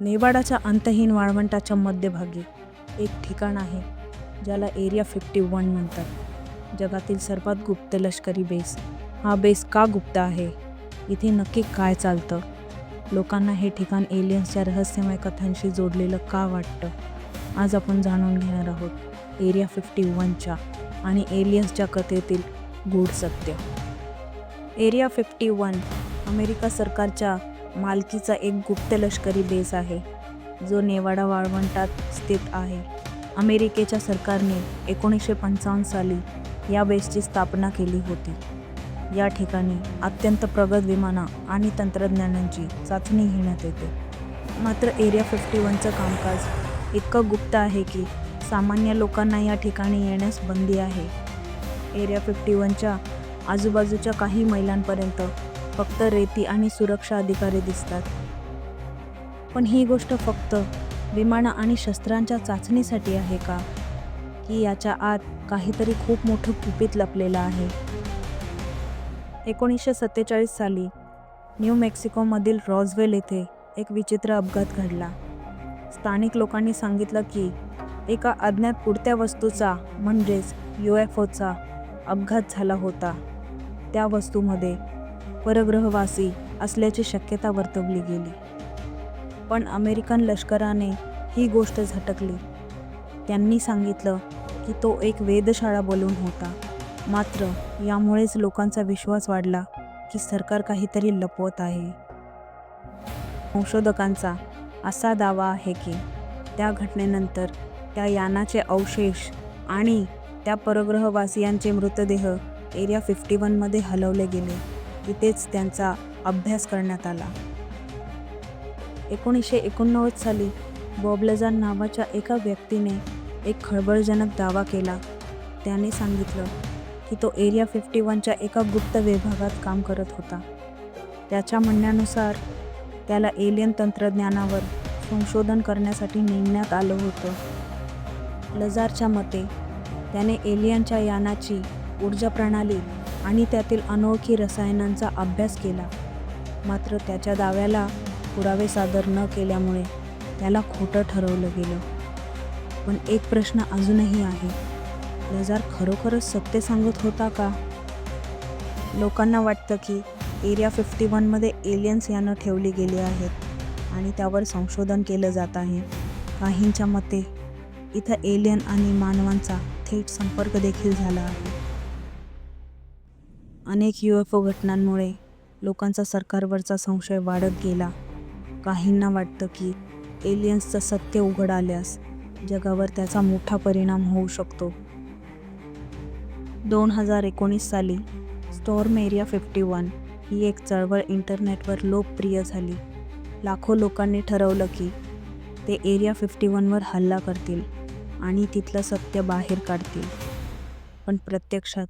नेवाडाच्या अंतहीन वाळवंटाच्या मध्यभागी एक ठिकाण आहे ज्याला एरिया 51 म्हणतात. जगातील सर्वात गुप्त लष्करी बेस. हा बेस का गुप्त आहे? इथे नक्की काय चालतं? लोकांना हे ठिकाण एलियन्सच्या रहस्यमय कथांशी जोडलेलं का वाटतं? आज आपण जाणून घेणार आहोत एरिया 51च्या आणि एलियन्सच्या कथेतील गूढ सत्य. एरिया 51 अमेरिका सरकारच्या मालकीचा एक गुप्त लष्करी बेस आहे जो नेवाडा वाळवंटात स्थित आहे. अमेरिकेच्या सरकारने 1955 साली या बेसची स्थापना केली होती. या ठिकाणी अत्यंत प्रगत विमानं आणि तंत्रज्ञानांची चाचणी घेण्यात येते. मात्र एरिया 51चं कामकाज इतकं गुप्त आहे की सामान्य लोकांना या ठिकाणी येण्यास बंदी आहे. एरिया 51च्या आजूबाजूच्या काही मैलांपर्यंत फक्त रेती आणि सुरक्षा अधिकारी दिसतात. पण ही गोष्ट फक्त विमानं आणि शस्त्रांच्या चाचणीसाठी आहे का? की याच्या आत काहीतरी खूप मोठं गुपित लपलेलं आहे? 1947 साली न्यू मेक्सिकोमधील रॉजवेल येथे एक विचित्र अपघात घडला. स्थानिक लोकांनी सांगितलं की एका अज्ञात उडत्या वस्तूचा म्हणजेच UFOचा अपघात झाला होता. त्या वस्तूमध्ये परग्रहवासी असल्याची शक्यता वर्तवली गेली. पण अमेरिकन लष्कराने ही गोष्ट झटकली. त्यांनी सांगितलं की तो एक वेधशाळा बलून होता. मात्र यामुळेच लोकांचा विश्वास वाढला की सरकार काहीतरी लपवत आहे. संशोधकांचा असा दावा आहे की त्या घटनेनंतर त्या यानाचे अवशेष आणि त्या परग्रहवासियांचे मृतदेह एरिया 51मध्ये हलवले गेले. तिथेच त्यांचा अभ्यास करण्यात आला. 1989 साली बॉब लजान नावाच्या एका व्यक्तीने एक खळबळजनक दावा केला. त्याने सांगितलं की तो एरिया 51च्या एका गुप्त विभागात काम करत होता. त्याच्या म्हणण्यानुसार त्याला एलियन तंत्रज्ञानावर संशोधन करण्यासाठी नेमण्यात आलं होतं. लजारच्या मते त्याने एलियनच्या यानाची ऊर्जा प्रणाली आणि त्यातील अनोळखी रसायनांचा अभ्यास केला. मात्र त्याच्या दाव्याला पुरावे सादर न केल्यामुळे त्याला खोटं ठरवलं गेलं. पण एक प्रश्न अजूनही आहे, लजार खरोखरच सत्य सांगत होता का? लोकांना वाटतं की एरिया 51मध्ये एलियन्स यानं ठेवली गेली आहेत आणि त्यावर संशोधन केलं जात आहे. काहींच्या मते इथं एलियन आणि मानवांचा थेट संपर्क देखील झाला आहे. अनेक UFO घटनांमुळे लोकांचा सरकारवरचा संशय वाढत गेला. काहींना वाटतं की एलियन्सचं सत्य उघड आल्यास जगावर त्याचा मोठा परिणाम होऊ शकतो. 2019 साली स्टॉर्म एरिया 51 ही एक चळवळ इंटरनेटवर लोकप्रिय झाली. लाखो लोकांनी ठरवलं की ते एरिया 51वर हल्ला करतील आणि तिथलं सत्य बाहेर काढतील. पण प्रत्यक्षात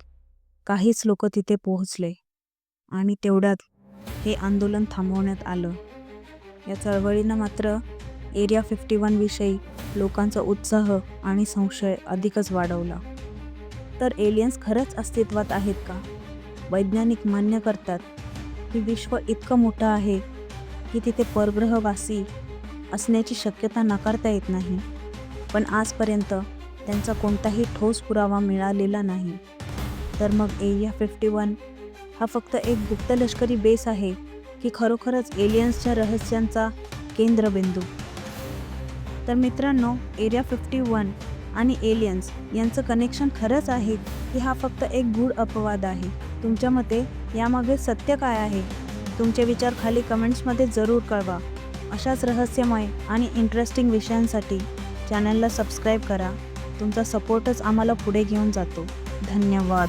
काहीच लोक तिथे पोहोचले आणि तेवढ्यात हे आंदोलन थांबवण्यात आलं. या चळवळीनं मात्र एरिया 51 विषयी लोकांचा उत्साह आणि संशय अधिकच वाढवला. तर एलियन्स खरंच अस्तित्वात आहेत का? वैज्ञानिक मान्य करतात की विश्व इतकं मोठं आहे की तिथे परग्रहवासी असण्याची शक्यता नाकारता येत नाही. पण आजपर्यंत त्यांचा कोणताही ठोस पुरावा मिळालेला नाही. तर मग एरिया 51 हा फक्त एक गुप्त लष्करी बेस आहे की खरोखरच एलियन्सच्या रहस्यांचा केंद्रबिंदू? तर मित्रांनो, एरिया 51 आणि एलियन्स यांचं कनेक्शन खरंच आहे की हा फक्त एक गूढ अपवाद आहे? तुमच्या मते यामागे सत्य काय आहे? तुमचे विचार खाली कमेंट्समध्ये जरूर कळवा. अशाच रहस्यमय आणि इंटरेस्टिंग विषयांसाठी चॅनलला सबस्क्राईब करा. तुमचा सपोर्टच आम्हाला पुढे घेऊन जातो. धन्यवाद.